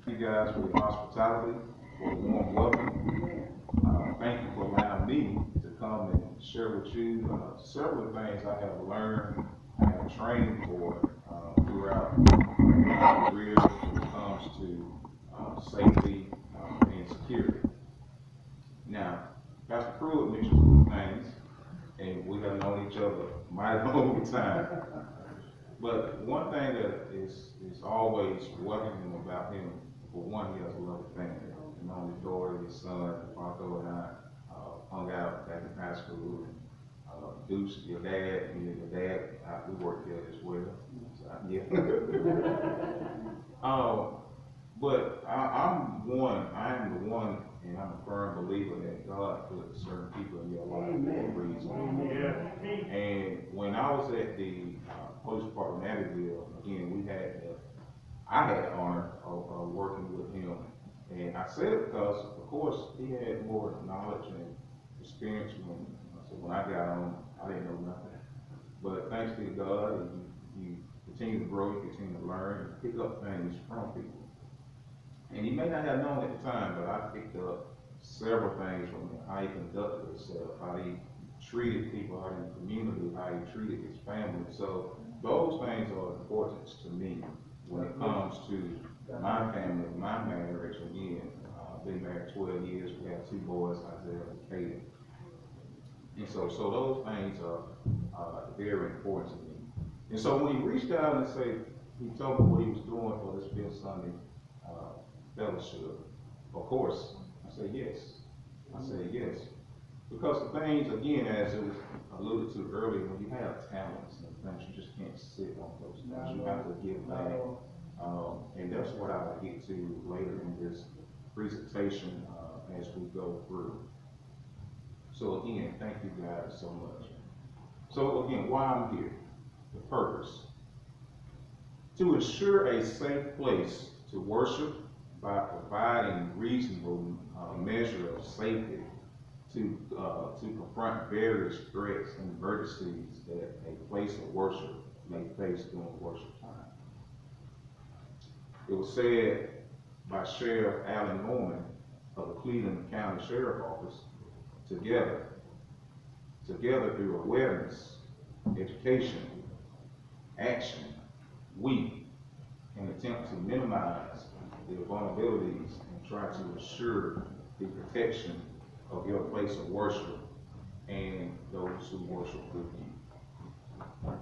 You guys for your hospitality, for the warm welcome. Thank you for allowing me to come and share with you several things I have learned, I have trained for throughout my career when it comes to safety and security. Now, Pastor Pruitt mentioned some things, and we have known each other mighty long time. But one thing that is always welcoming about him, for one, he has a lovely family. And on his daughter, his son, Marco, and I hung out back in high school. Deuce, your dad, me and your dad, we worked there as well. So, yeah. But I am the one, and I'm a firm believer that God put certain people in your life for a reason. Yeah. And when I was at the police department in Abbeville, again, I had the honor of working with him. And I said it because, of course, he had more knowledge and experience when I got on. I didn't know nothing. But thanks be to God, you continue to grow, you continue to learn, and pick up things from people. And he may not have known at the time, but I picked up several things from him: how he conducted himself, how he treated people out in the community, how he treated his family. So those things are important to me when it comes to my family, my marriage. Again, I've been married 12 years. We have 2 boys, Isaiah and Kaden. And so those things are very important to me. And so when he reached out and he told me what he was doing for this Fifth Sunday fellowship, of course, I said yes. Because the things, again, as it was alluded to earlier, when you have talents and things, you just can't sit on those things. You have to give back. And that's what I'll get to later in this presentation as we go through. So again, thank you guys so much. So again, why I'm here, the purpose: to ensure a safe place to worship by providing reasonable measure of safety to confront various threats and emergencies that a place of worship may face during worship time. It was said by Sheriff Alan Norman of the Cleveland County Sheriff Office, together through awareness, education, action, we can attempt to minimize the vulnerabilities and try to ensure the protection of your place of worship and those who worship with you.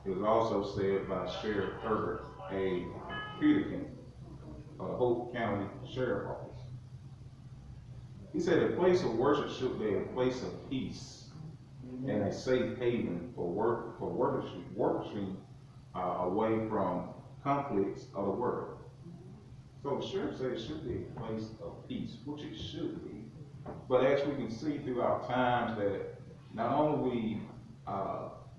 It was also said by Sheriff Herbert A. Peterkin of the Hope County Sheriff Office. He said a place of worship should be a place of peace and a safe haven for worshiping away from conflicts of the world. So the sheriff said it should be a place of peace, which it should be. But as we can see throughout times that not only we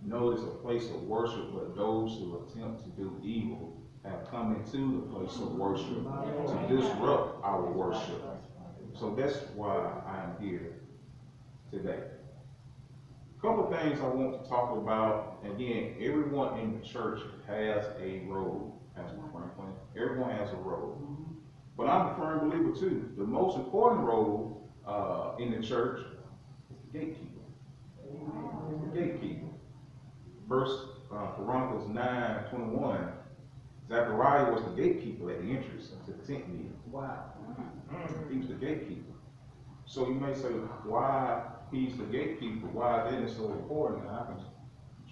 know it's a place of worship, but those who attempt to do evil have come into the place of worship to disrupt our worship. So that's why I'm here today. A couple of things I want to talk about. Again, everyone in the church has a role, Pastor Franklin. Everyone has a role. But I'm a firm believer too. The most important role in the church is the gatekeeper. It's the gatekeeper. First Chronicles 9:21. Zechariah was the gatekeeper at the entrance to the tent meeting. Wow. He was the gatekeeper. So you may say, why he's the gatekeeper? Why is it so important? And I can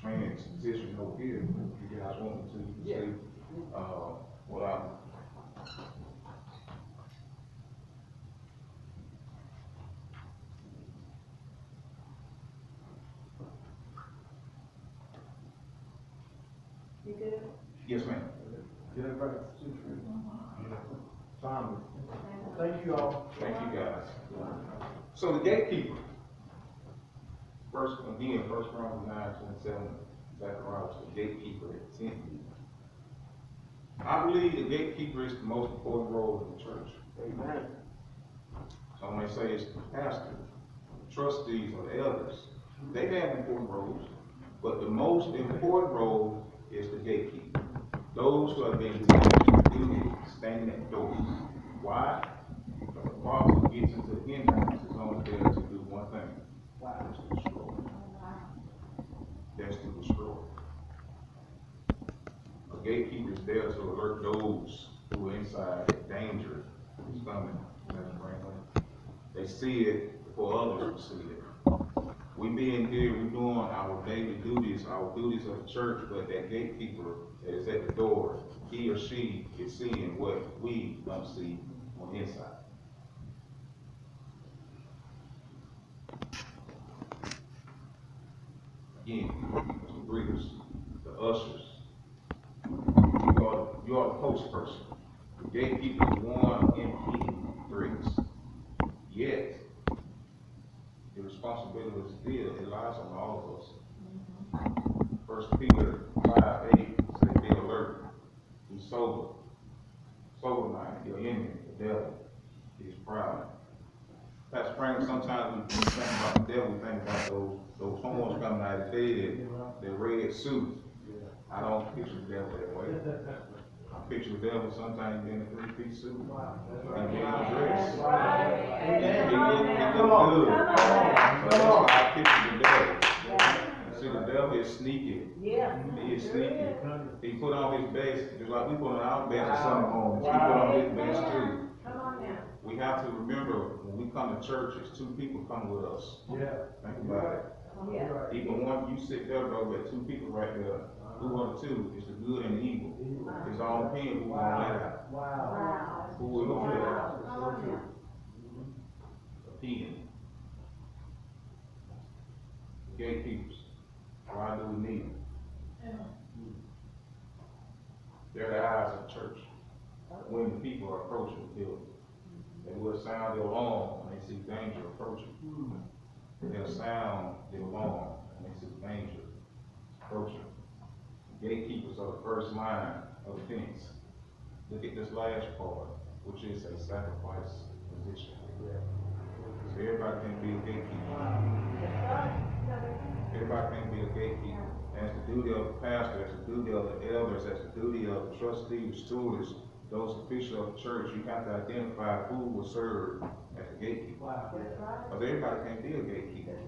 transition over here if you guys want me to. You can see what I. You good? Yes, ma'am. Get everybody to see. Thank you all. Thank you guys. So the gatekeeper. First Chronicles 9:27, Zechariah was the gatekeeper at the tent meeting. I believe the gatekeeper is the most important role in the church. Amen. Some may say it's the pastor, the trustees, or the elders. They have important roles, but the most important role is the gatekeeper. Those who have been duty standing at the door. Why? Because the boss who gets into the entrance is only there to do one thing. Wow. That's to destroy. That's to destroy. A gatekeeper is there to alert those who are inside that danger is coming. They see it before others will see it. We being here, we're doing our daily duties, our duties of the church, but that gatekeeper that is at the door, he or she is seeing what we don't see on the inside. Again, the greeters, the ushers, you are the post person. The gatekeeper is one in greeters. Yet, the responsibility is still, it lies on all of us. 1 Peter 5:8 says, be alert, be sober, sober-minded. Your enemy, the devil, is proud. Pastor Frank, sometimes when we think about the devil, we think about those horns coming out of his head, the red suit. I don't picture the devil that way. I picture the devil sometimes being a three-piece suit. And being dressed. He look good. So that's why I picture the devil. See, the devil is sneaky. He is sneaky. He put on his best, just like we put on our best at some moments. He put on his best too. We have to remember when we come to church, it's two people come with us. Think about it. Even one, you sit there, bro, but two people right there. Who are the two? It's the good and the evil. It's all opinion who gonna let out. Who we gonna let out? Opinion. Gatekeepers. Why do we need them? They're the eyes of the church. When the people are approaching the building, they will sound the alarm when they see danger approaching. They'll sound the alarm when they see danger approaching. Gatekeepers are the first line of defense. Look at this last part, which is a sacrifice position. So everybody can be a gatekeeper. Everybody can be a gatekeeper. That's the duty of the pastor, that's the duty of the elders, that's the duty of the trustees, stewards, those officials of the church. You have to identify who will serve as a gatekeeper. Because everybody can't be a gatekeeper.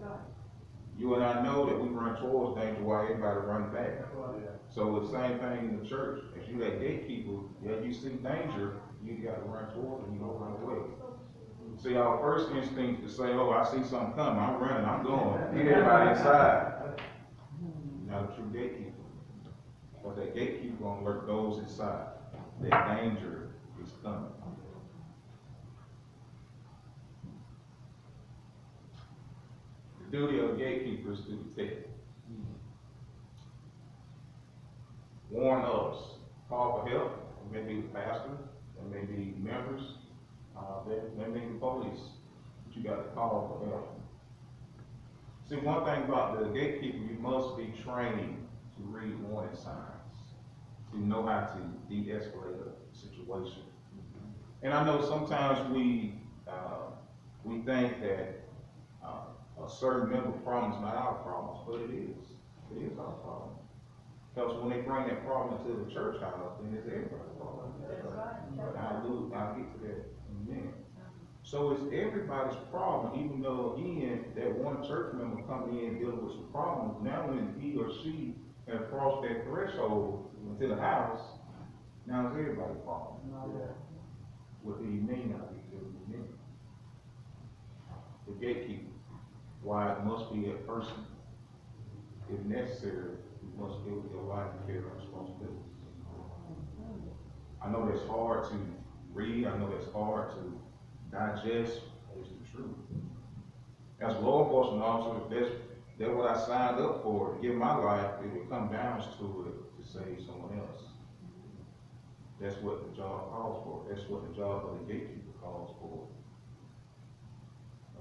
You and I know that we run towards danger while everybody runs back. So the same thing in the church. If you that gatekeeper, you see danger, you got to run towards it, you don't run away. See, our first instinct is to say, oh, I see something coming, I'm running, I'm going. Get everybody inside. You're not a true gatekeeper. Because that gatekeeper gonna alert those inside. That danger is coming. The duty of the gatekeeper is to protect. Warn others. Call for help. It may be the pastor, it may be members, it may be the police. But you got to call for help. See, one thing about the gatekeeper, you must be trained to read warning signs, to know how to de-escalate a situation. And I know sometimes we think that a certain member problem is not our problem, but it is. It is our problem. Because when they bring that problem to the church house, then it's everybody's problem. I'll get to that in a minute. So it's everybody's problem, even though again, that one church member coming in dealing with some problems, now when he or she has crossed that threshold into the house, now it's everybody's problem. What do you mean? I'll get to it in a minute. The gatekeeper, why it must be a person. If necessary, you must deal with your life and care and responsibilities. I know that's hard to read, I know that's hard to digest, but it's the truth. As a law enforcement officer, that's what I signed up for, to give my life, it would come down to it to save someone else. That's what the job calls for. That's what the job of the gatekeeper calls for.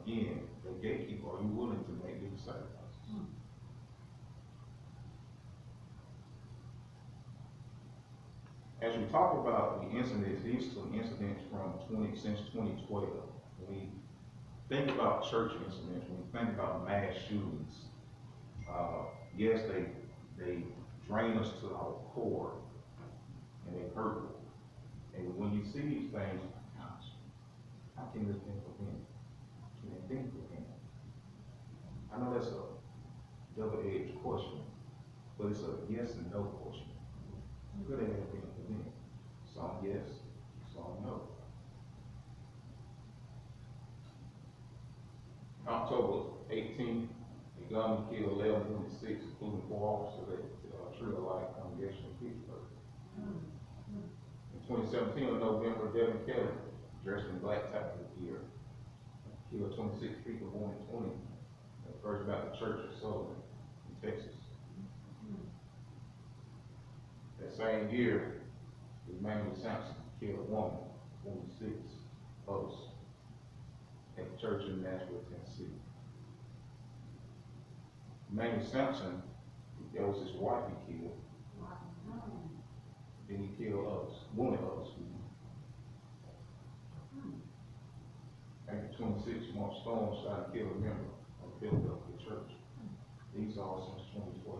Again, the gatekeeper, are you willing to make these sacrifices? As we talk about the incidents, these are some incidents from since 2012. When we think about church incidents, when we think about mass shootings, yes, they drain us to our core and they hurt. And when you see these things, gosh, how can this be prevented? Can it be prevented? I know that's a double-edged question, but it's a yes and no question. Could it have been prevented? Some yes, some no. October 18th, the gunman killed 1126, including 4 officers at Tree of Life congregation in Pittsburgh. In 2017, in November, Devin Kelly, dressed in black tactical gear, killed 26 people born in 20 at First Baptist Church of Sullivan in Texas. That same year, Emmanuel Sampson killed a woman, 46 others, at the church in Nashville, Tennessee. Emmanuel Sampson, that was his wife he killed. Then he killed others, wounded others. After 26, Mark Stone shot and killed a member of Philadelphia Church. These are all since 2012.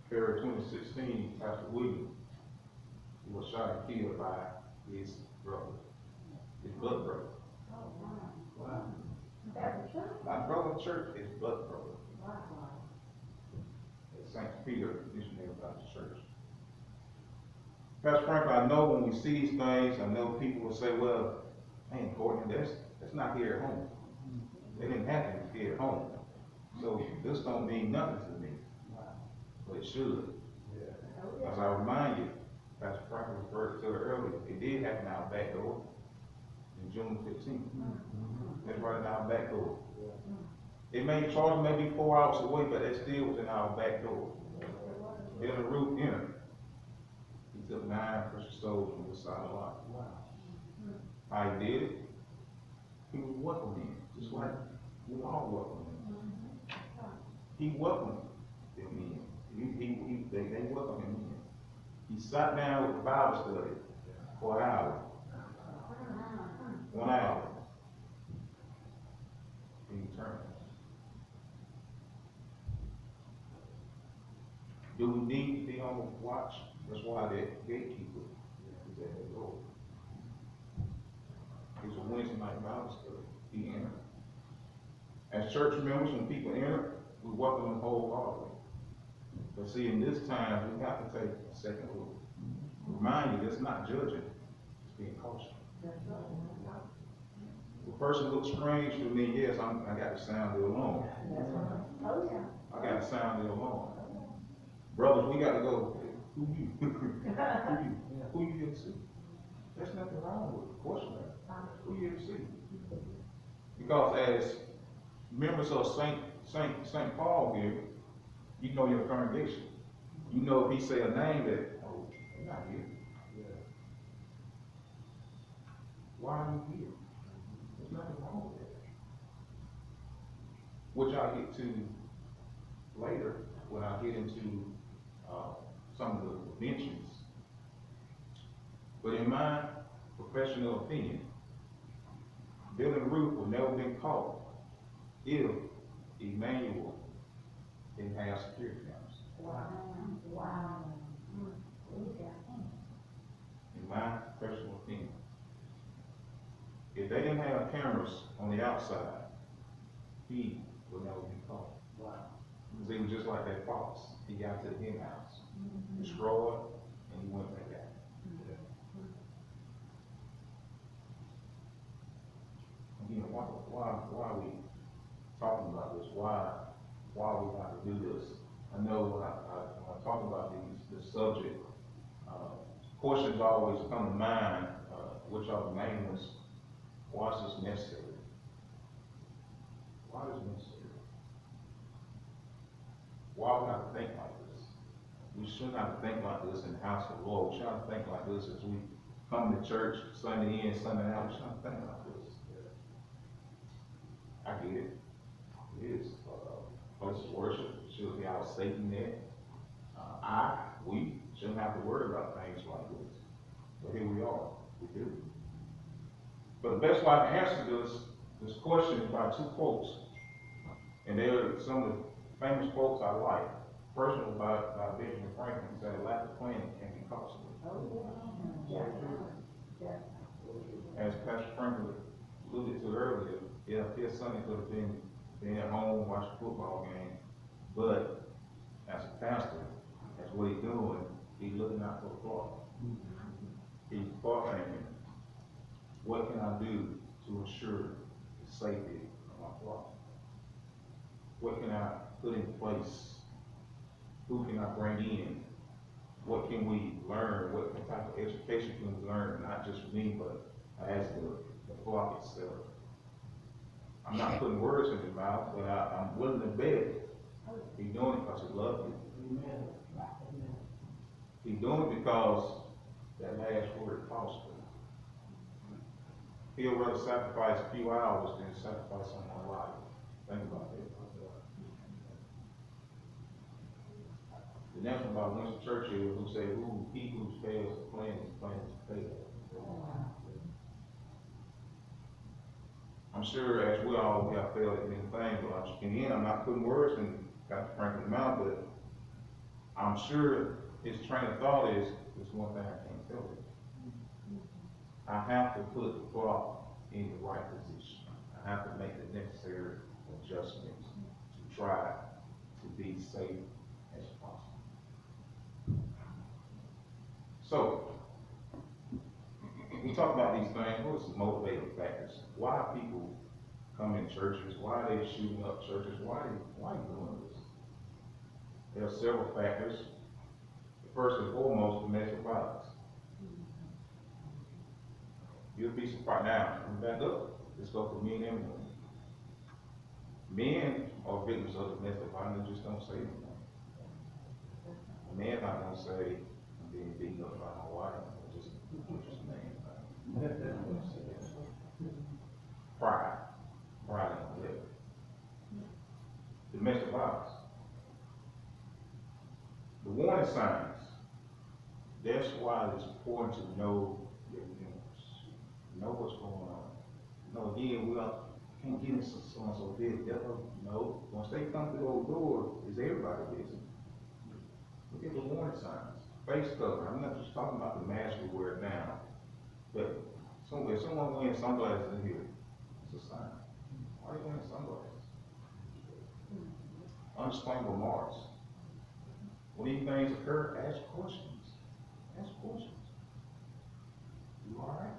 February 2016, Pastor William, he was shot and killed by his brother, his blood brother. Wow. Not brother of church, his blood brother. At St. Peter Missionary Baptist Church. Pastor Frank, I know when we see these things, I know people will say, well, man, Courtney, that's not here at home. They didn't happen here at home. So this don't mean nothing to me. But it should. As I remind you, Pastor Frank referred to it earlier, it did happen in our back door in June 15th. That's right in our back door. It may charge maybe 4 hours away, but it still was in our back door. In the roof inner. He took 9 precious souls from this side of the lot. How he did it? He was welcoming, just like we all welcome him. He welcomed them in. They welcomed him in. He sat down with the Bible study for an hour. 1 hour. And he turned. Do we need to be on the watch? That's why that gatekeeper is at the door. It's a Wednesday night Bible study. He entered. As church members, when people enter, we welcome them wholeheartedly. But see, in this time, we have to take a second look. Remind you, that's not judging, it's being cautious. If a person looks strange to me, yes, I got to sound the alarm. I got to sound the alarm. Brothers, we got to go, who you? Who you? Who you here to see? There's nothing wrong with it. Question that. Who you here to see? Because as members of St. Paul here, you know your congregation. You know if he say a name that, oh, you're not here. Why are you here? There's nothing wrong with that. Which I'll get to later when I get into some of the mentions. But in my professional opinion, building a roof will never been caught if Emmanuel didn't have security cameras. Wow. In my personal opinion. If they didn't have cameras on the outside, he would never be caught. Wow. Because he was just like that fox. He got to the hen house, destroyed, and he went back out. Again, why are we talking about this? Why we got to do this? I know when I talk about this subject, questions always come to mind, which are the main ones. Why is this necessary? Why is it necessary? Why would I think like this? We should not think like this in the house of the Lord. We should not think like this as we come to church Sunday in, Sunday out. We should not think like this. I get it. It is place of worship. It should be our safety net. We shouldn't have to worry about things like this. But here we are. We do. But the best way I can answer this question is by two quotes. And they are some of the famous quotes I like. First one was by Benjamin Franklin. He said, lack of planning can be costly. As Pastor Franklin alluded to earlier, yeah, his Sunday could have been at home watching a football game, but as a pastor, that's what he's doing. He's looking out for the flock. He's thought thinking, what can I do to ensure the safety of my flock? What can I put in place? Who can I bring in? What can we learn? What type of education can we learn? Not just for me, but as the flock itself. I'm not putting words in his mouth, but I'm willing to bet he's doing it because he loves you. Amen. He's doing it because that last word cost him. He'll rather sacrifice a few hours than sacrifice someone's life. Think about that. The next one about Winston Churchill, who said, he who fails to plan is planning to fail. I'm sure, as we have failed at many things, but again, I'm not putting words in Dr. Franklin's mouth, but I'm sure his train of thought is one thing I can't tell you. I have to put the flock in the right position. I have to make the necessary adjustments to try to be safe as possible. So, we talk about these things. What are some motivating factors? Why people come in churches? Why are they shooting up churches? Why are you doing this? There are several factors. First and foremost, domestic violence. You'll be surprised. Now, come back up. Let's go for men and women. Men are victims of domestic violence, they just don't say anything. A man not gonna say, I'm being beaten up by my wife, or just a man. Pride in the liver. Domestic violence. The warning signs. That's why it's important to know your members. Know what's going on. No, again, can't get into so-and-so big. No, once they come through the door, is everybody busy? Look at the warning signs. Face cover. I'm not just talking about the mask we wear now, but if someone wearing sunglasses in here, it's a sign. Why are you wearing sunglasses? Unexplainable marks. When these things occur, ask questions. Ask questions. You all right?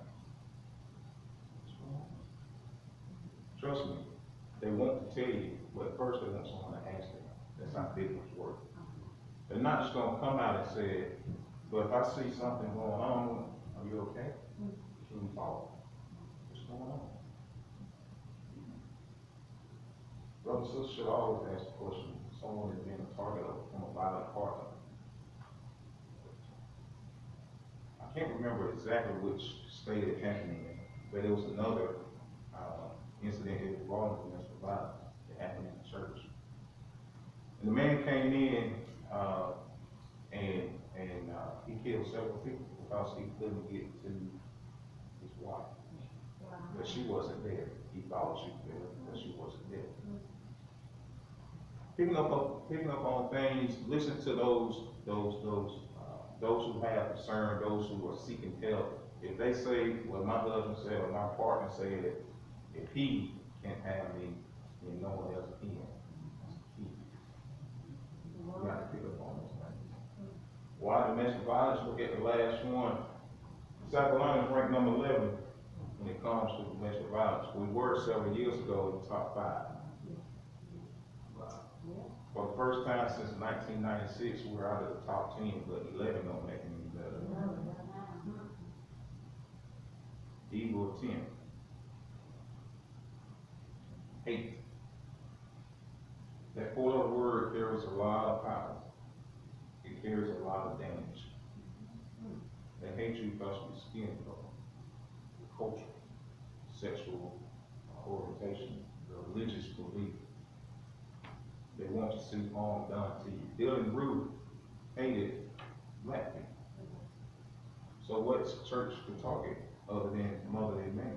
What's wrong? Trust me, they want to tell you, but first they want someone to ask them. That's how victims work. They're not just going to come out and say, but if I see something going on, are you okay? Should we follow? What's going on? Brothers and sisters should always ask the question. Someone is being a target from a violent partner. I can't remember exactly which state it happened in, but it was another incident involving domestic violence that happened in the church. And the man came in and he killed several people because he couldn't get to his wife. But she wasn't there. He thought she was there, but she wasn't there. picking up on things, listen to those who have concern, those who are seeking help. If they say, well, my husband said, or my partner said, if he can't have me, then no one else can. That's the key. You got to pick up on those things. Why domestic violence? Look at the last one. South Carolina is ranked number 11 when it comes to domestic violence. We were several years ago in the top 5. For the first time since 1996, we're out of the top 10, but 11 don't make it any better. Evil attempt. Hate. That 4-letter word carries a lot of power. It carries a lot of damage. They hate you because of your skin color, your culture, sexual orientation, your religious belief. They want to see harm done to you. Dylan Roof hated black people. So what's church the target other than Mother Day Man?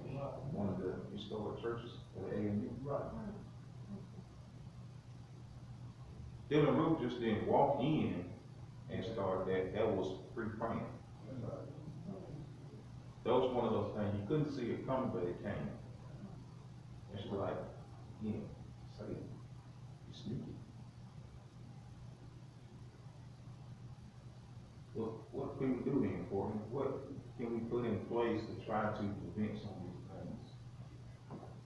One of the historic churches of the AME. Right. Dylan Roof just didn't walk in and start that. That was pre-planned. That was one of those things you couldn't see it coming, but it came. It's like, yeah, say it. You sneaky. What can we do then, Courtney? What can we put in place to try to prevent some of these things?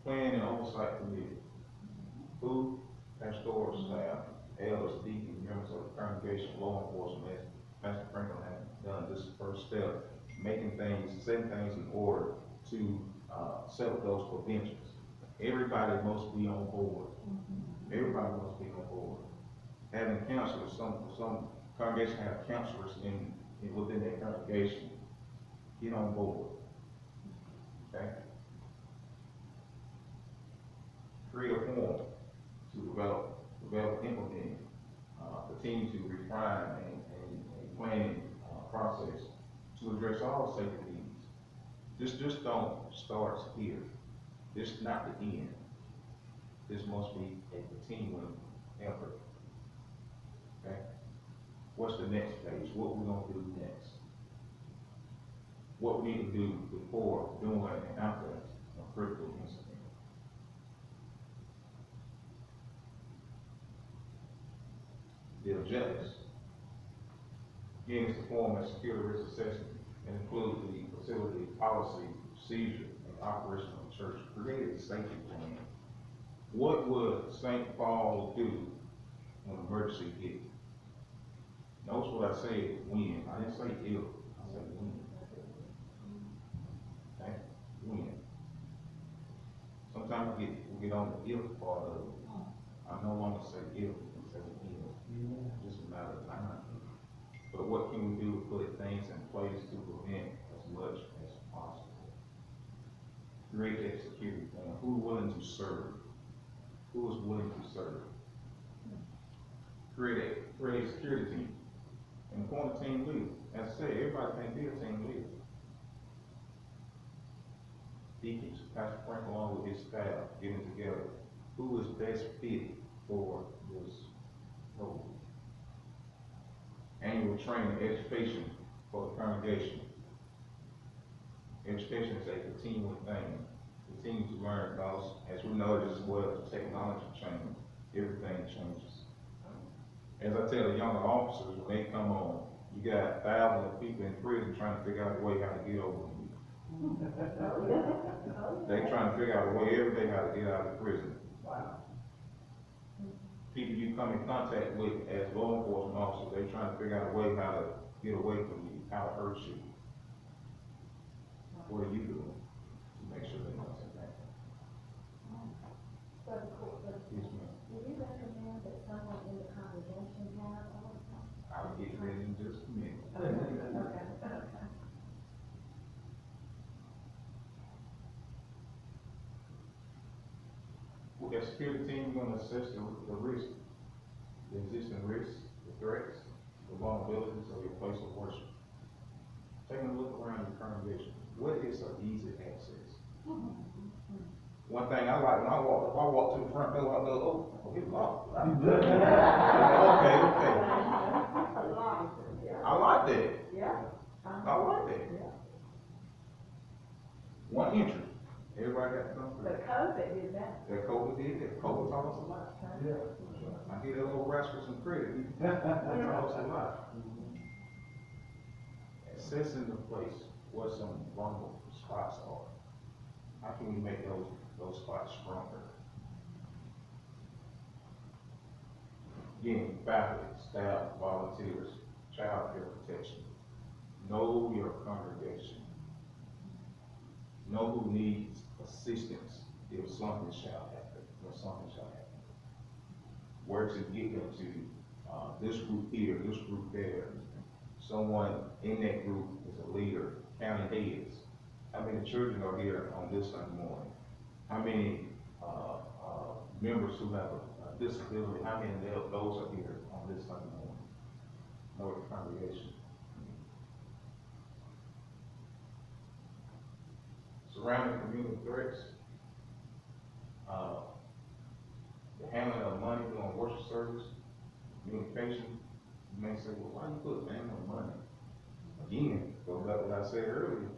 Plan and oversight committee. Who? Pastoral staff, elders, deacons, members of the congregation, law enforcement, as Pastor Franklin has done this first step, setting things in order to set up those preventions. Everybody must be on board. Everybody must be on board. Having counselors, some congregations have counselors within their congregation. Get on board. Okay? Create a form to develop, implement, continue to refine a planning process to address all safety needs. Just don't start here. This is not the end. This must be a continuing effort. Okay? What's the next phase? What we're going to do next? What we need to do before, during, and after a critical incident. The objectives. Again, it's to form a security risk assessment and include the facility policy, procedure, and operation of the church. Create a safety plan. What would St. Paul do when emergency hit? Notice what I said, when. I didn't say if, I said when. Okay? When. Sometimes we get on the if part of it. I no longer say if, we say when. Just a matter of time. But what can we do to put things in place to prevent as much as possible? Create that security plan. Who is willing to serve? Who is willing to serve? Create a security team. And appoint a team leader. As I said, everybody can't be a team leader. Deacons, Pastor Frank along with his staff, getting together. Who is best fit for this role? Annual training, education for the congregation. Education is a continuing thing. Continue to learn because, as we know as well, as technology changes, everything changes. As I tell the younger officers, when they come on, you got thousands of people in prison trying to figure out a way how to get over you. They trying to figure out a way every day how to get out of prison. Wow. People you come in contact with as law enforcement officers, they trying to figure out a way how to get away from you, how to hurt you. What are you doing to make sure they don't take that? Yes, ma'am. Would you recommend that someone in the congregation have all the time? I'll get ready in just a minute. With that security team, we're going to assess the risk, the existing risks, the threats, the vulnerabilities of your place of worship. Taking a look around your congregation. What is an easy access? One thing I like, when I walk to the front door, I go, oh, it's locked. Okay. I like that. Yeah. I like that. One entry. Everybody got to come through. But COVID did that. That COVID did that. COVID taught us a lot. Yeah. I give that little rascal some credit. He taught us a lot. Assessing the place where some vulnerable spots are. How can we make those spots stronger? Again, faculty, staff, volunteers, child care protection. Know your congregation. Know who needs assistance if something shall happen, or something shall happen. Where to get them to, this group here, this group there. Someone in that group is a leader, county heads. How many children are here on this Sunday morning? How many members who have a disability, how many of those are here on this Sunday morning? Know the congregation. Surrounding community threats, the handling of money during worship service, communication. You may say, well, why you put handling of money? Again, go back to what I said earlier,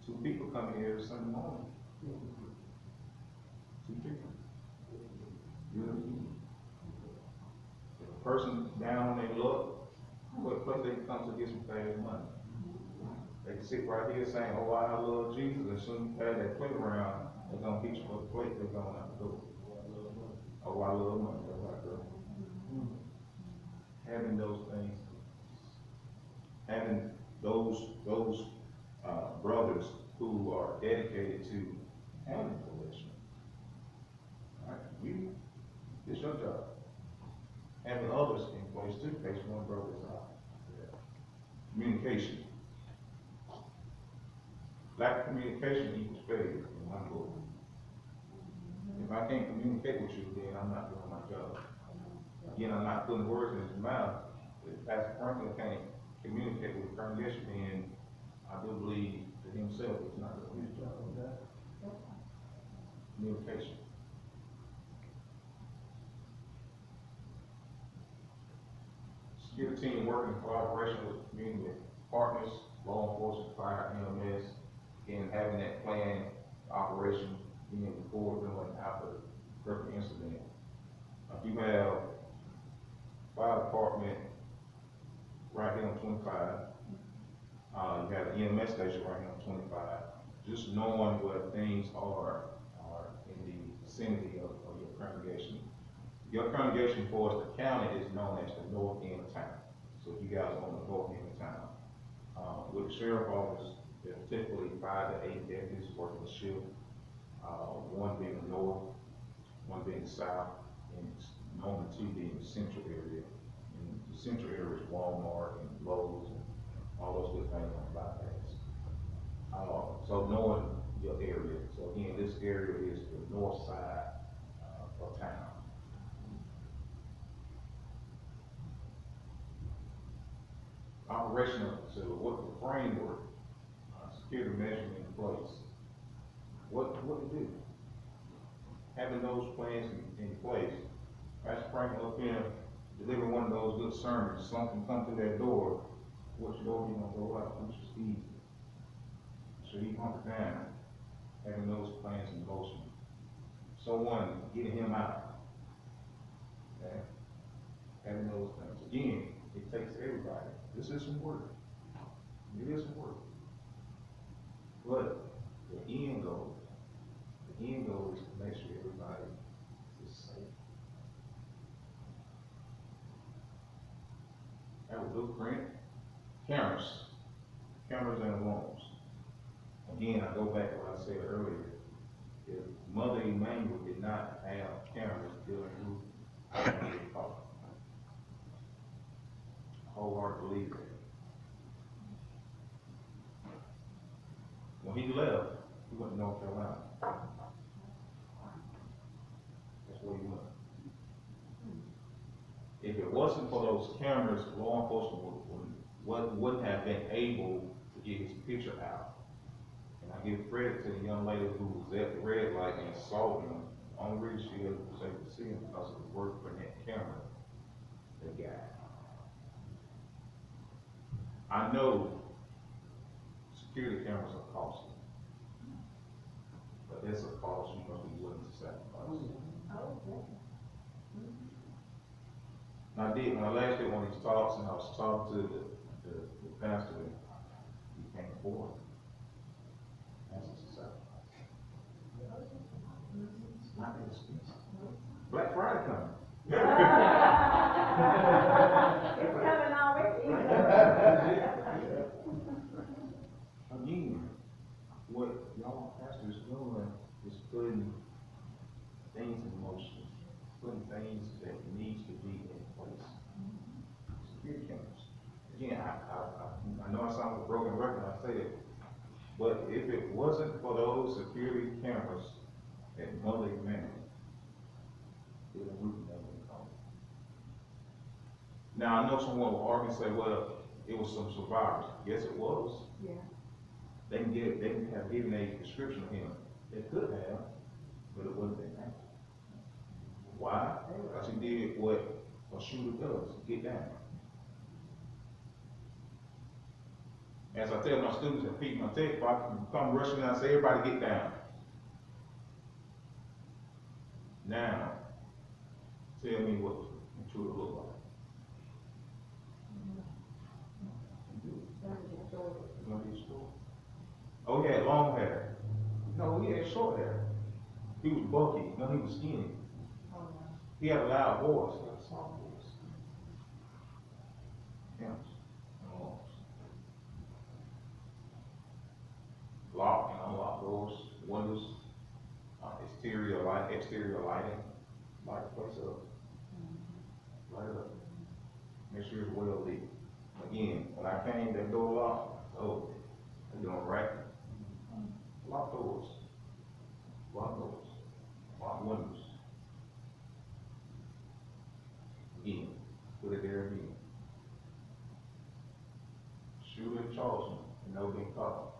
2 people coming here Sunday morning. 2 people. You know what I mean? If a person down on their luck, what place they can come to get some fast money? They can sit right here saying, oh, I love Jesus. As soon as you pass that plate around, they're going to hit you for the plate, they're going out the door. Oh, I love money. That's right, girl. Having those things, having those brothers who are dedicated to handling collection. All right, it's your job. Having others in place too, in case one brother is out. Communication. Lack of communication equals failure in my book. If I can't communicate with you, then I'm not doing my job. Again, I'm not putting words in his mouth. If Pastor Franklin can't communicate with the congregation, then I do believe that himself is not doing his job. Communication. Security team working in collaboration with community partners, law enforcement, fire, EMS, and having that plan, operation, being before, during, and after every incident. If you have fire department right here on 25, you have an EMS station right here on 25, just knowing where things are in the vicinity of your congregation. Your congregation for us, the county, is known as the north end of town. So if you guys are on the north end of town, with the sheriff office, there's typically 5 to 8 deputies working the shift, one being the north, one being the south, and normally 2 being the central area. And the central area is Walmart and Lowe's and all those good things on the bypass. So knowing your area. So again, this area is the north side of town. Operational, so what the framework, security measurement in place. What to do? Having those plans in place. Pastor Franklin up here delivering one of those good sermons, something come through that door, which door you gonna go out, which is easy. So he hunkered down, having those plans in motion. Someone getting him out. Okay? Having those things. Again, it takes everybody. This is some work. It is some work. But the end goal is to make sure everybody is safe. Have a blueprint. Cameras and alarms. Again, I go back to what I said earlier. If Mother Emanuel did not have cameras during Ruth, I don't know what to call it. Wholeheartedly believe that. When he left, he went to North Carolina. That's where he went. If it wasn't for those cameras, law enforcement wouldn't have been able to get his picture out. And I give credit to the young lady who was at the red light and saw him. Only reason she was able to see him because of the work from that camera, the guy. I know security cameras are costly, but that's a cost you must be willing to sacrifice. Oh, yeah. And I did, when I last did one of these talks, and I was talking to the pastor, and he can't afford it. That's a sacrifice. It's not that expensive. Black Friday coming. It's coming already. Again, what y'all pastors doing is putting things in motion, putting things that needs to be in place. Security cameras. Again, I know I sound like a broken record when I say it, but if it wasn't for those security cameras at Mother Manor, it would never come. Now, I know someone will argue and say, well, it was some survivors. Yes, it was. Yeah. They can have given a description of him. They could have, but it wasn't that. Why? Because he did what a shooter does, get down. As I tell my students and feed my tech, if I can come rushing out and say, everybody get down. Now, tell me what the truth look like. Oh, he had long hair. No, he had short hair. He was bulky. No, he was skinny. Oh, no. He had a loud voice, like a soft voice. Hymns and alarms. Lock and unlock doors, windows, exterior lighting, light the place up. Light it up. Make sure it's well lit. Again, when I came, that door locked, oh, they're doing right. Lock doors. Lock doors. Lock windows. Again, put it there again. Shooter in Charleston, and no being caught.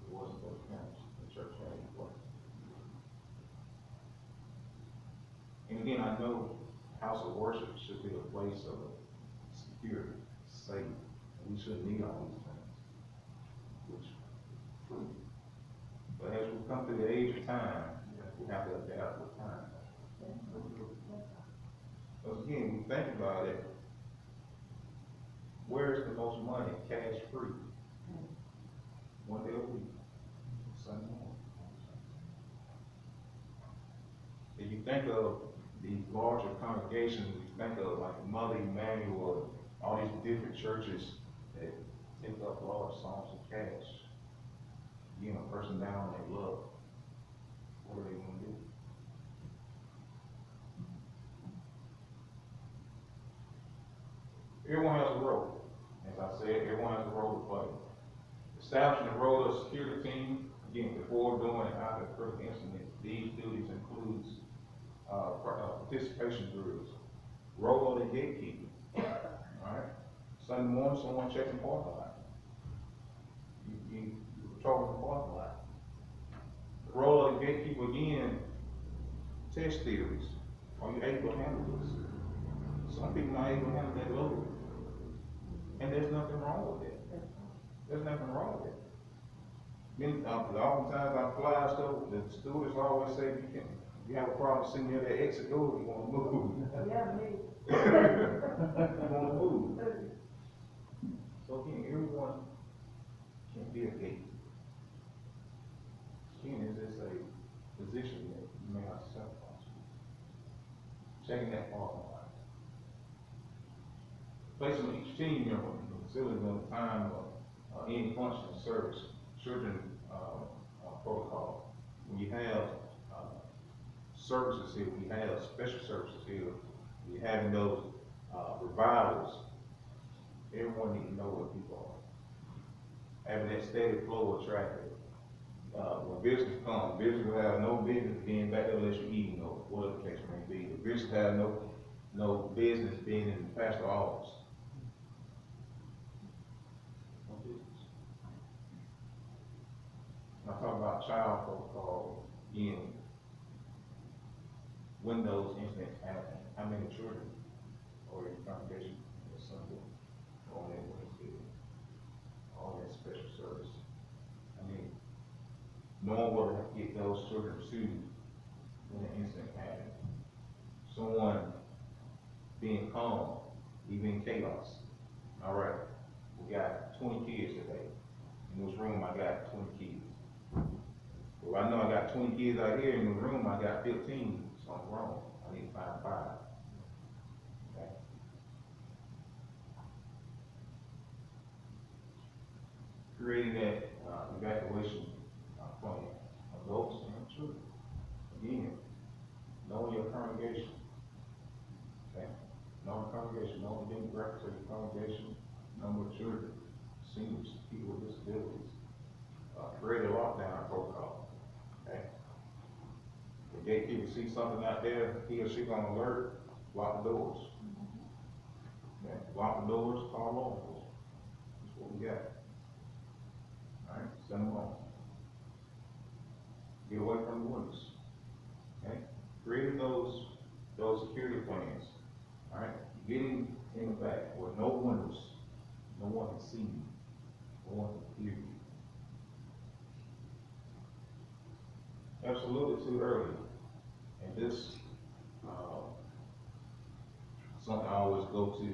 It wasn't those cameras. The church had it in place. And again, I know house of worship should be a place of security, safe. We shouldn't need all these things. Which true. But as we come to the age of time, we have to adapt with time. Because again, we think about it, where is the most money? Cash free. One day a week. Sunday morning. If you think of these larger congregations, you think of like Mother Emmanuel, all these different churches that take up large sums of cash. Getting a person down they love. What are they going to do? Everyone has a role. As I said, everyone has a role to play. Establishing a role of security team, again, before doing it after critical incidents, these duties includes participation drills, role of the gatekeeper. Alright? Sunday morning, someone checking parking lot. You patrolling the parking lot. The role of the gatekeeper again, test theories. Are you able to handle this? Some people not able to handle that load. And there's nothing wrong with it. There's nothing wrong with it. Oftentimes I fly stuff, the students always say, you have a problem sitting near that exit door, you want to move. Yeah, me. You want to move. So again, everyone can be a gatekeeper. Again, is this a position that you may have to sacrifice? Checking that parking lot. Placing each team member in the facility on the time of any function of service, children protocol. When you have services here, we have special services here, we're having those revivals, everyone needs to know where people are. Having that steady flow of traffic. When visitors come, visitors will have no business being back there unless you're eating or whatever the case may be. The visitors have no business being in the pastor's office. No business. I talk child protocol in when those incidents happen, how many children or your congregation or something on that Wednesday, all that special service? I mean, knowing where to get those children to when the incident happens. Someone being calm, even in chaos. All right, we got 20 kids today. In this room, I got 20 kids. Well, I know I got 20 kids out here in the room, I got 15, so I'm wrong. I need to find 5. Okay. Creating that evacuation plan, adults and children. Again, knowing your congregation. Okay. Knowing the congregation, knowing the demographics of your congregation, number of children, seniors, people with disabilities. Create a lockdown protocol. Okay. If the gatekeeper sees something out there, he or she gonna alert, lock the doors. Okay. Lock the doors, call law enforcement. That's what we got. All right, send them home. Get away from the windows. Okay. Creating those security plans. All right. Getting in the back where no windows, no one can see you, no one can hear you. Absolutely too early. And this, something I always go to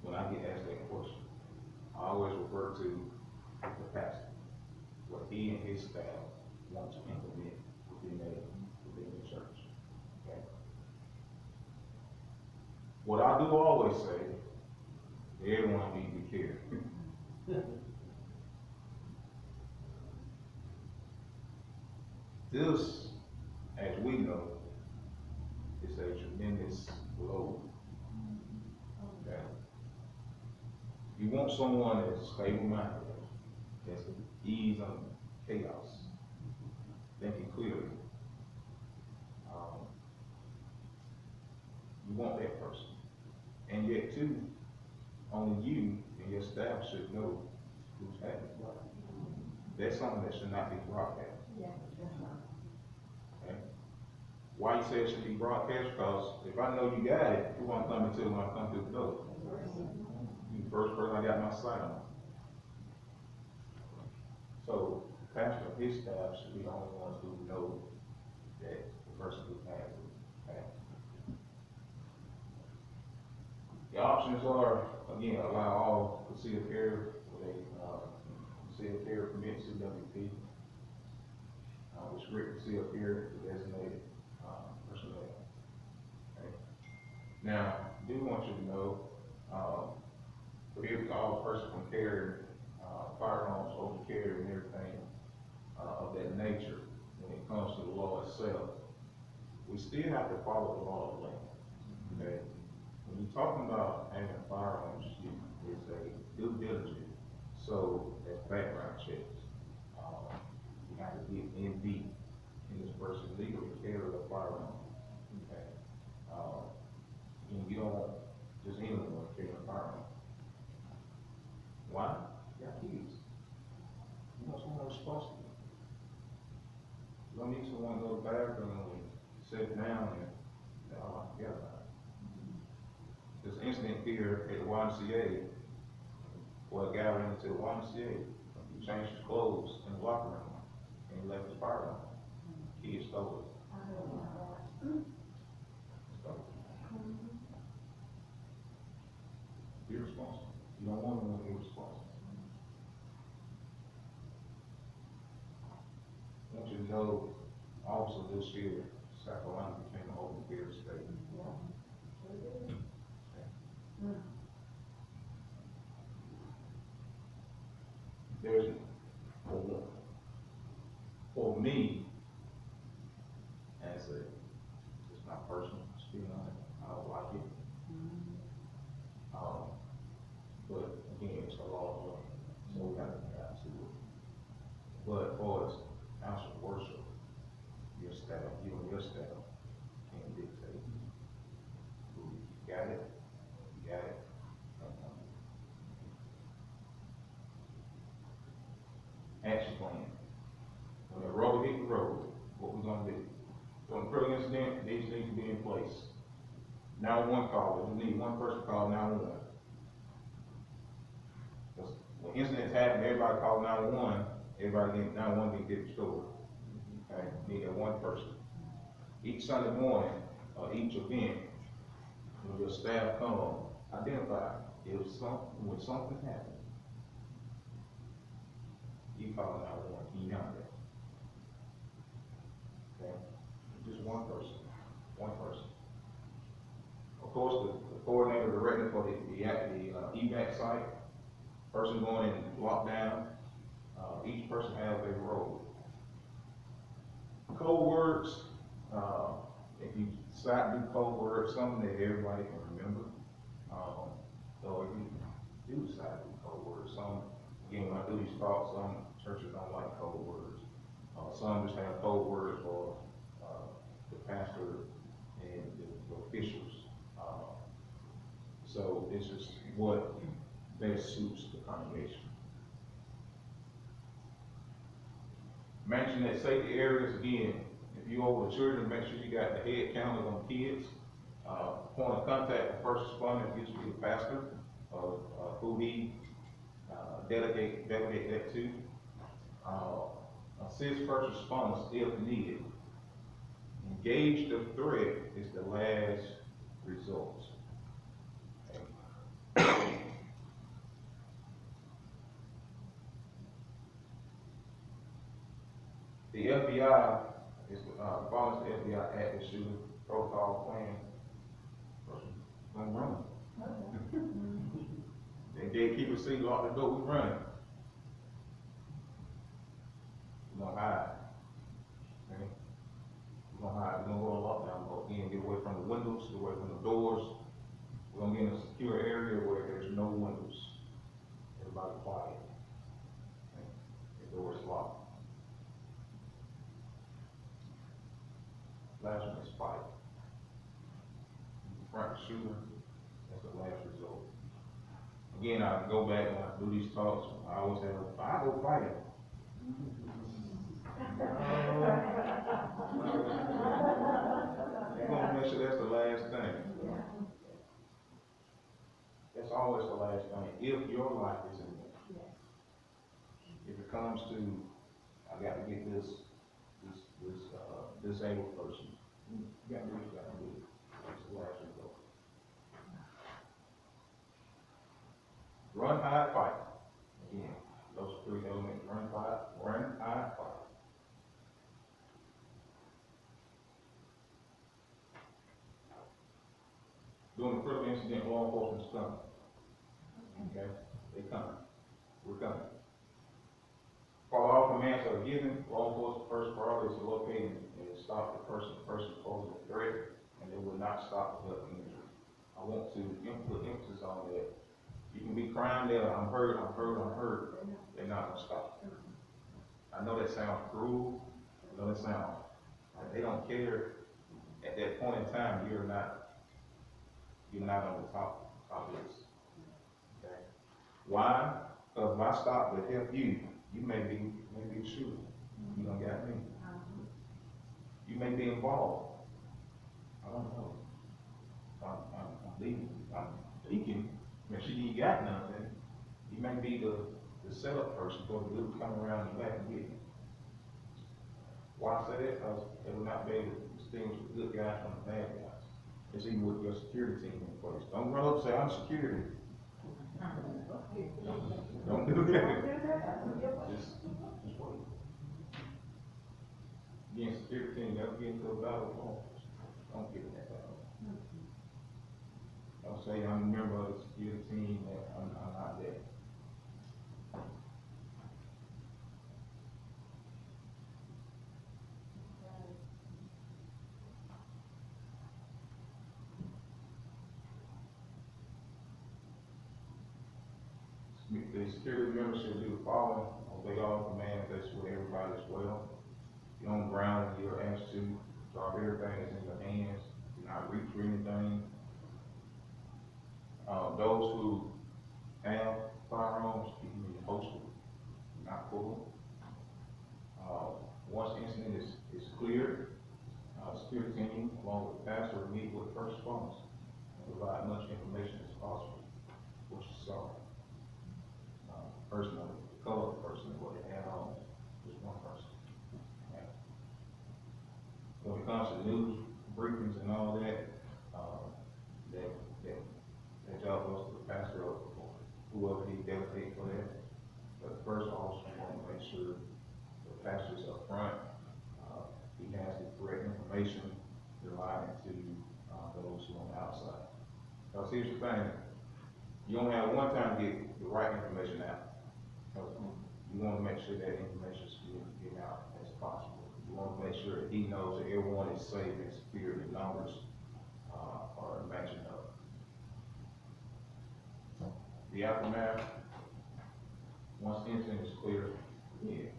when I get asked that question. I always refer to the pastor, what he and his staff want to implement within the church. Okay. What I do always say, everyone needs to be careful. This, as we know, is a tremendous load. Okay. You want someone that's stable-minded, that's ease on chaos, thinking clearly. You want that person. And yet, too, only you and your staff should know who's having it. That's something that should not be broadcast. Yeah. Okay. Why you say it should be broadcast? Because if I know you got it, who I'm coming to when I come through the door? You the first person I got my sight on. So, the pastor and his staff should be the only ones who know that the person who has it. Okay. The options are, again, allow all concealed carry with a concealed carry permit CWP. Restrict concealed carry to designated personnel. Okay. Now, I do want you to know, prohibit all person from carrying firearms, open carry, and everything of that nature when it comes to the law itself. We still have to follow the law of the land. Okay. When you're talking about having firearms, it's a due diligence. So that's background checks. You have to get in deep in this person legally carry a firearm. Okay. And you don't want just anyone carrying a firearm. Why? You got kids. You want someone responsible. You don't need someone to go to the bathroom and sit down and forget about it. There's an incident here at the YMCA where a guy ran into the YMCA. He changed his clothes in the locker room and he left his firearm. He stole it. Stole it. Be responsible. You don't want anyone to be responsible. I want you to know, also this year, South Carolina became an open carry state. There's, for me, as just my personal feeling on it, I don't like it. But again, it's a law of land, so we gotta adapt to it. But for us, house of worship, your staff, you and your staff can't dictate. You got it, you got it. Action plan. When the rubber hit needs to be in place. 911 call, we need one person to call 911. Because when incidents happen, everybody call 911, everybody get 911 get restored. Okay, need that one person. Each Sunday morning, or each event, when your staff come, identify when something happens. You call 911, you know that. Okay, just one person. Of course, the coordinator director for the evac site, person going in lockdown, each person has a role. Code words, if you decide to do code words, something that everybody can remember, or if you do decide to do code words, again, when I do these talks, some churches don't like code words. Some just have code words for the pastor and the officials. So this is what best suits the congregation. Mention that safety areas again. If you over the children, make sure you got the head counters on kids. Point of contact for first responder used to be the pastor, who he delegate that to. Assist first responders if needed. Engage the threat is the last result. The FBI is follows the FBI active shooter protocol plan. Don't run. The gatekeeper see lock the door, we run. We're gonna hide. Okay? We're gonna hide. We're gonna go on lockdown mode. Again, get away from the windows, get away from the doors. We're gonna get in a secure area where there's no windows. Everybody quiet. Okay? The door is locked. Last one is fight. Front shooter, that's the last result. Again, I go back when I do these talks, I always have, I go fighting. You're gonna make sure that's the last thing. That's always the last thing. If your life is in there. If it comes to, I got to get this disabled person. You got to do what you got to do. That's the last result. Run, hide, fight. Again, those three elements: run, hide, fight. During the critical incident, law enforcement is coming. Okay, they coming. We're coming. While all commands are given, law enforcement first priority is to locate and stop the person posing a threat, and they will not stop the injury. I want to put emphasis on that. You can be crying there, I'm hurt. They're not gonna stop. I know that sounds cruel. I know that sounds like they don't care. At that point in time, you're not on the top list. Okay. Why? Because if I stop to help you, you may be a shooter. You don't got me. You may be involved. I don't know. I'm leaving. I'm thinking. Make sure you got nothing. You may be the setup person for the dude come around the back and get you. Why I say that? Because they will not be able to distinguish the good guys from the bad guys. It's even with your security team in place. Don't run up and say, I'm security. Don't do that. Just wait. Again, security team, never get into a battle with officers. Don't get in that battle. Don't say I'm a member of the security team, that I'm not there. The security members should do the following: obey all commands. That's what everybody is well. You're on the ground when you're asked to. Drop everything that's in your hands. Do not reach for anything. Those who have firearms, keep them in your holster, not pull them. Once the incident is cleared, security team, along with the news briefings and all that, that, that job goes to the pastor or whoever he delegates for that. But first also, we want to make sure the pastor's up front, he has the correct information provided to, those who are on the outside. Because here's the thing, you only have one time to get the right information out. Because you want to make sure that information is getting out as possible. You want to make sure that he knows that everyone is safe and secure, the numbers are matching up. The aftermath, once the incident is clear, yeah,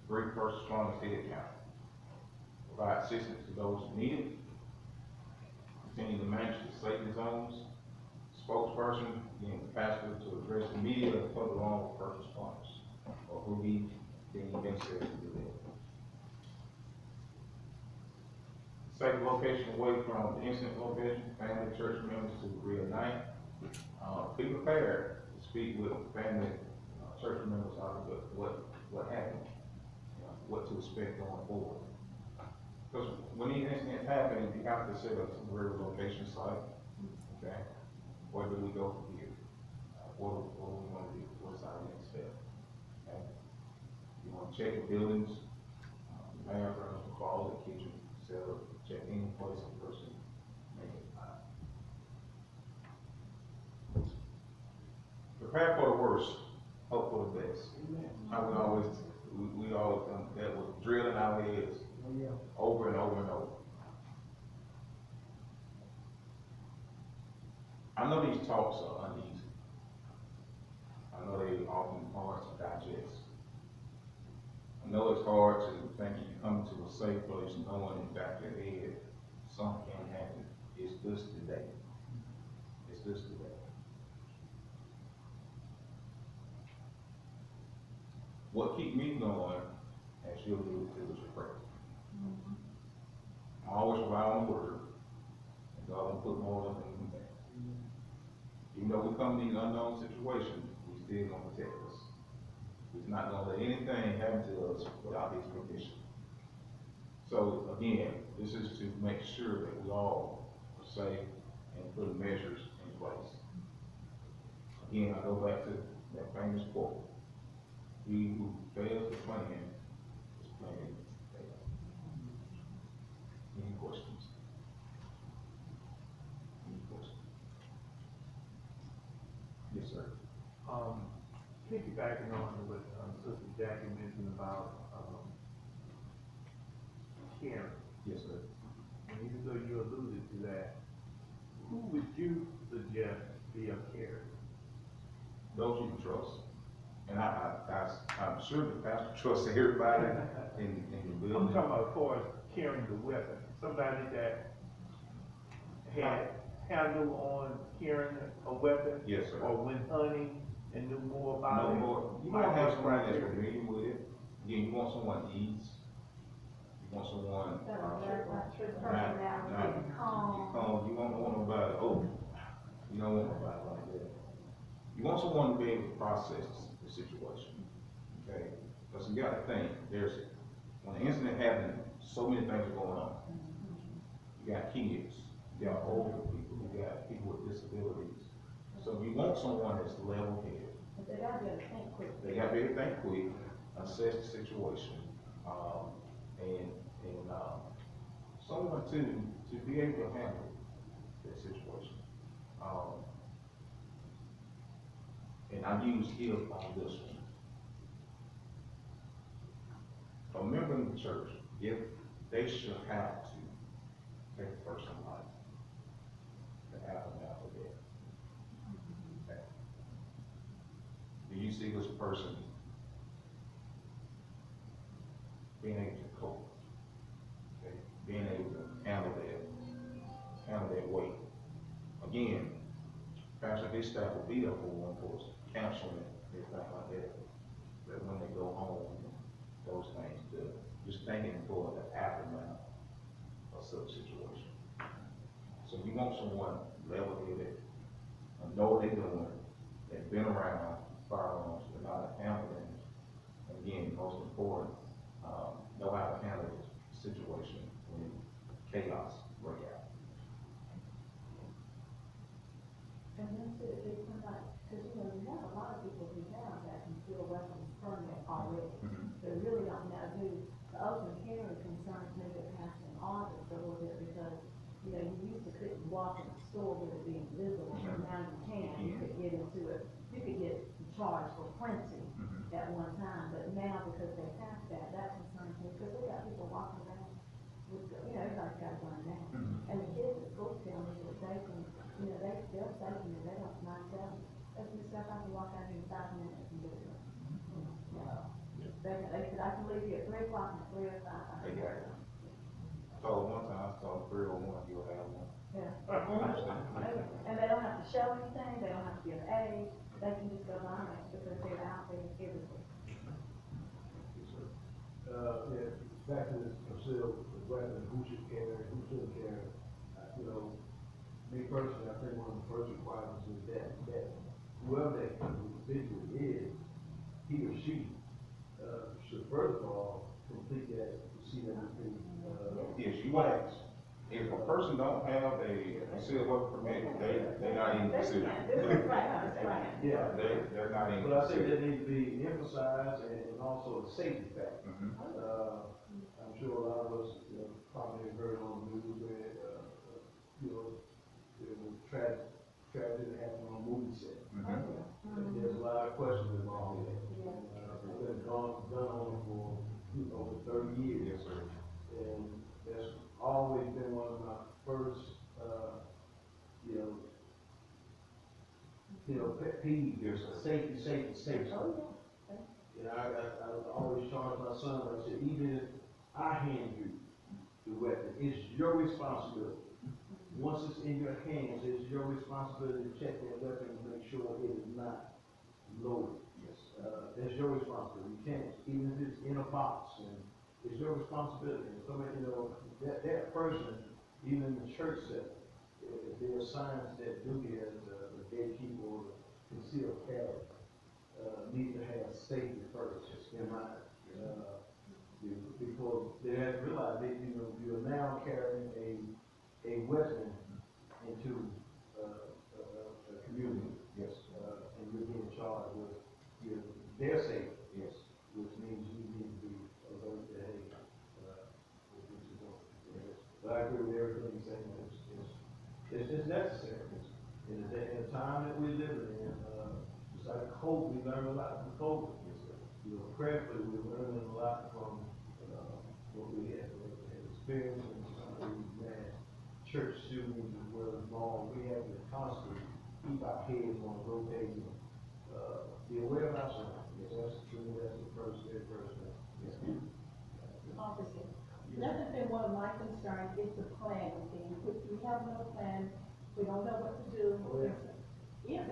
bring first responders to the account. Provide assistance to those who need it. Continue to manage the safety zones. Spokesperson, being the pastor, to address the media and put along with first responders, or who he deemed necessary to do that. Safe location away from the incident location, family, church members to reunite. Be prepared to speak with family, church members on what happened, what to expect going forward. Because when these incidents happen, you have to set a temporary location site. Okay, where do we go from here? What do we want to do? What's our next step? Okay, you want to check the buildings, bathrooms, the closet, kitchen, cellar, check any place a person may get by. Prepare for the worst, hope for the best. How we always that was drilled in our heads over and over and over. I know these talks are uneasy. I know they often hard to digest. I know it's hard to think you come to a safe place knowing in the back of your head something can happen. It's just today. It's just today. What keeps me going, as you'll do, is prayer. I always rely on the word, and God will put more of them in there. Even though we come to these unknown situations, He's still going to protect us. He's not going to let anything happen to us without His permission. So again, this is to make sure that we all are safe and put measures in place. Again, I go back to that famous quote. He who fails to plan is planning to fail. Any questions? Any questions? Yes, sir. Piggybacking on what Sister Jackie mentioned about caring. Yes, sir. And even though you alluded to that, who would you suggest be a carer? Those you can trust. And I'm sure the pastor trusts everybody in the I'm building. talking about as far as carrying the weapon. Somebody that had handle on carrying a weapon. Yes, sir. Or went hunting and knew more about No it. more. You want to have someone that's familiar with it. Again, you want someone ease. You want someone calm. You don't want nobody, you don't want nobody like that. You want someone to be able to process the situation. Okay? Because you got to think, when the incident happened, so many things are going on. You got kids, you got older people, you got people with disabilities. So you want someone that's level-headed. But they gotta be able to think quick. They got to be able to think quick, assess the situation, and someone to be able to handle that situation. And I use him on this one. A member of the church, if they should have to take a person's life, the aftermath of that. Okay. Do you see this person being able to cope? Okay. Being able to handle that weight? Again, Pastor, his staff will be there for one course, counseling, everything like that. But when they go home, those things, just thinking for the aftermath of such situation. So you want someone level-headed, know what they're doing, they've been around firearms, they know how to handle them. Again, most important, know how to handle the situation when chaos break out. And then too, if somebody, cause you know, you have a lot of people who have that concealed weapons permit already. They really don't know who, the open carry concerns me that passing audits a little bit because, you know, you used to couldn't walk in the store with it being visible, but now you can. You could get into it, you could get charged for printing at one time, but now because they passed that, that concerns me, because we got people walking around with, you know, everybody's got a gun now. And the kids at school tell me that they can, you know, they're safe and they don't mind telling. That's the stuff I can walk out here in 5 minutes and do it. They said, I can leave you at 3 o'clock and at 3 o'clock. They got it. Told one time, I told 301, you'll have one. Yeah. And they don't have to show anything, they don't have to give age, they can just go on it because they're out there everywhere. Yeah, back to this concealed weapon, who should carry, who shouldn't carry. You know, me personally, I think one of the first requirements is that whoever that individual is, he or she, should first of all complete that, see that everything, Yes, you want, if a person don't have a concealed weapon permit, they're not even considered. Right. yeah. They're not even But I think considered. that needs to be emphasized and also the safety factor. I'm sure a lot of us, you know, probably have heard on the news where, you know, there was tragedy that happened on a movie set. There's a lot of questions involved in it. I've been gun owner for over 30 years. Yes, sir. And that's always been one of my first, pet peeve. Yes, sir. Safety. Oh, You know, I always charge my son, I said, even if I hand you the weapon, it's your responsibility. Once it's in your hands, it's your responsibility to check that weapon and make sure it is not loaded. Yes. That's your responsibility. You can't, even if it's in a box, and it's your responsibility. And so, you know, that person, even in the church setting, there are signs that duty as a gatekeeper or concealed carry, need to have safety first in mind. Because they have to realize that, you know, you are now carrying a weapon into a community. Yes. And you're being charged with their safety. Yes. Which means you need to be alert that, hey, what you doing. But I agree with everything you're saying, it's necessary. In the time that we're living in, just like COVID, we learned a lot from COVID. You know, prayerfully, we're learning a lot from what we had experienced in some of these mass church shootings as well as malls. We have to constantly keep our heads on rotating, be aware of our surroundings. That's true, that's the first thing. Officer, that's been one of my concerns, is the planning thing. If we have no plan, we don't know what to do. If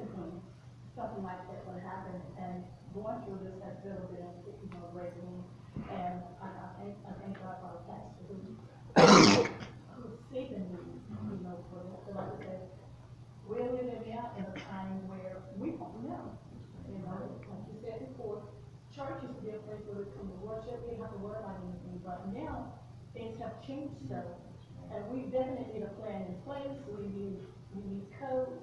something like that would happen, and going through this has really been, you know, breaking, and I thank God for our pastor who's saving me, you know, for that. So like I said, we're living out in a time where we don't know, you know, like you said before, church used to be a place where we come to worship, we didn't have to worry about anything, but now things have changed so, and we definitely need a plan in place, we need code.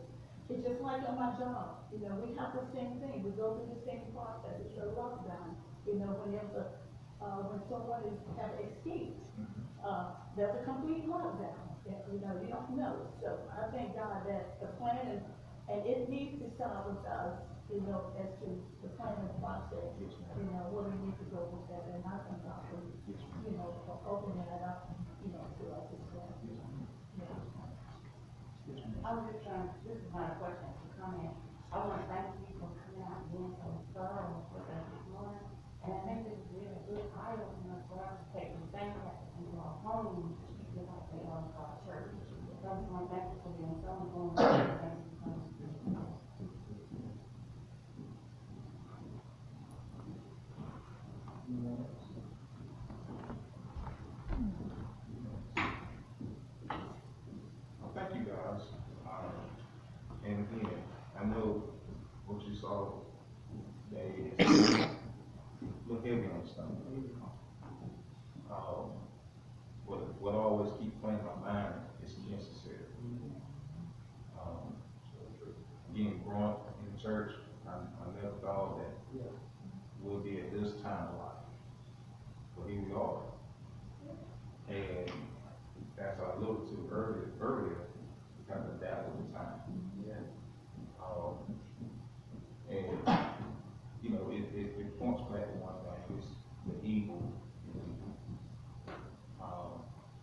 It's just like on my job, you know, we have the same thing, we go through the same process, it's a lockdown, you know, when someone is have escaped, there's a complete lockdown, you know, you don't know. So I thank God that the plan and it needs to start with us, you know, as to the planning process, you know, where we need to go with that, and I thank God for, you know, for opening that up, you know, to us as well. Yeah. I was just trying, this is my question, to comment. I want to thank you for coming out and being so thorough with us this morning. And I think this is really good eye-opener for us to take the things that in our home, just like they are in our church. So I just want to thank you for being so informed. Well, thank you guys. And again, I know what you saw, they look heavy on stuff. But what always keep playing in my mind is necessary. Again, growing up in the church, I never thought that we'll be at this time of life. But here we are. And as I alluded to earlier, we kind of adapt with the time. And, you know, it points back to one thing, it's the evil,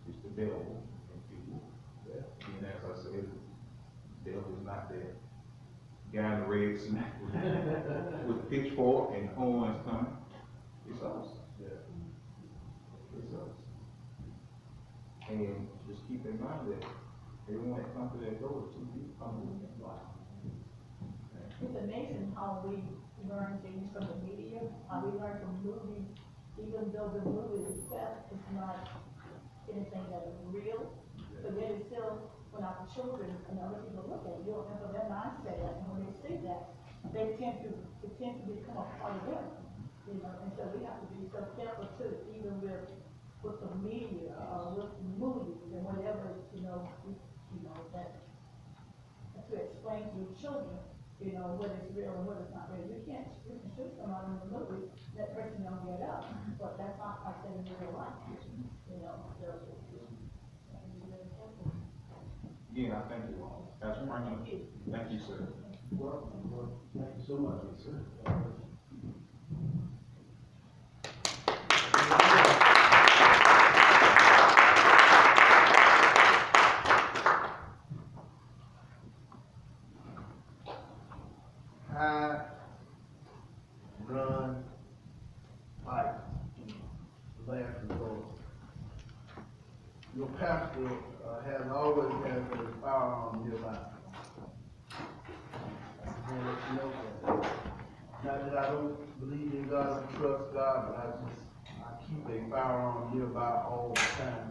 it's the devil in people. And as I said, the devil is not there. Guy in the red suit with pitchfork and horns coming. It's us. It's us. And just keep in mind that everyone that comes to that door is too deep, come with them. It's amazing how we learn things from the media, how we learn from movies, even though the movie itself is not anything that is real, but yet it's still, when our children and other people look at it, you'll enter their mindset, and when they see that, it tends to become a part of them, you know, and so we have to be so careful too, even with the media, with movies and whatever, that to explain to your children, what is real and what is not real. You can shoot someone in the movie, that person don't get up, but that's not like that in real life, so. Yeah, I thank you all. Pastor Franklin, thank you, sir. Well, thank you so much, sir. High, run, fight, last resort. Your pastor has always had a firearm nearby. I want to let you know that. Not that I don't believe in God and trust God, but I keep a firearm nearby all the time.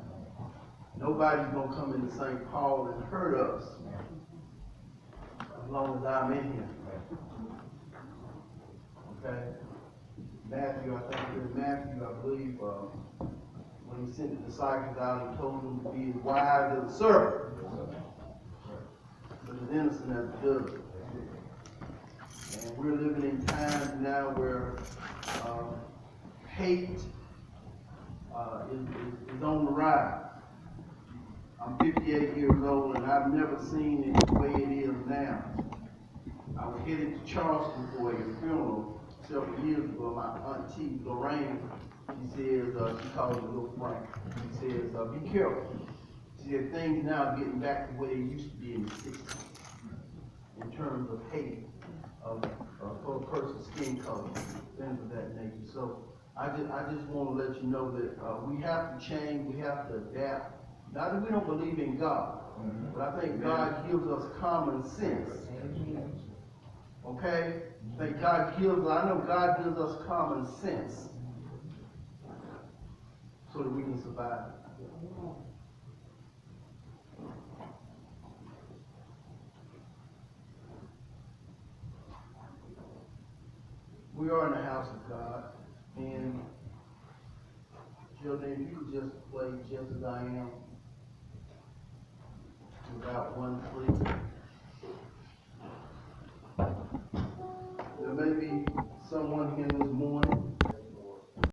Nobody's gonna come into St. Paul and hurt us as long as I'm in here. Okay? Matthew, I think it was Matthew, I believe, when he sent the disciples out, he told them to be as wise as a serpent, but as innocent as a dove. And we're living in times now where hate is on the rise. I'm 58 years old, and I've never seen it the way it is now. I was headed to Charleston for a funeral several years ago. My auntie, Lorraine, she says, she calls it Little Frank. She says, be careful. She said, things now are getting back to where they used to be in the 60s in terms of hate for a person's skin color, things of that nature. So I just want to let you know that we have to change, we have to adapt. Not that we don't believe in God, but I think God gives us common sense. Okay? I think I know God gives us common sense so that we can survive. We are in the house of God, and children, if you could just play Just As I Am without one plea. There may be someone here this morning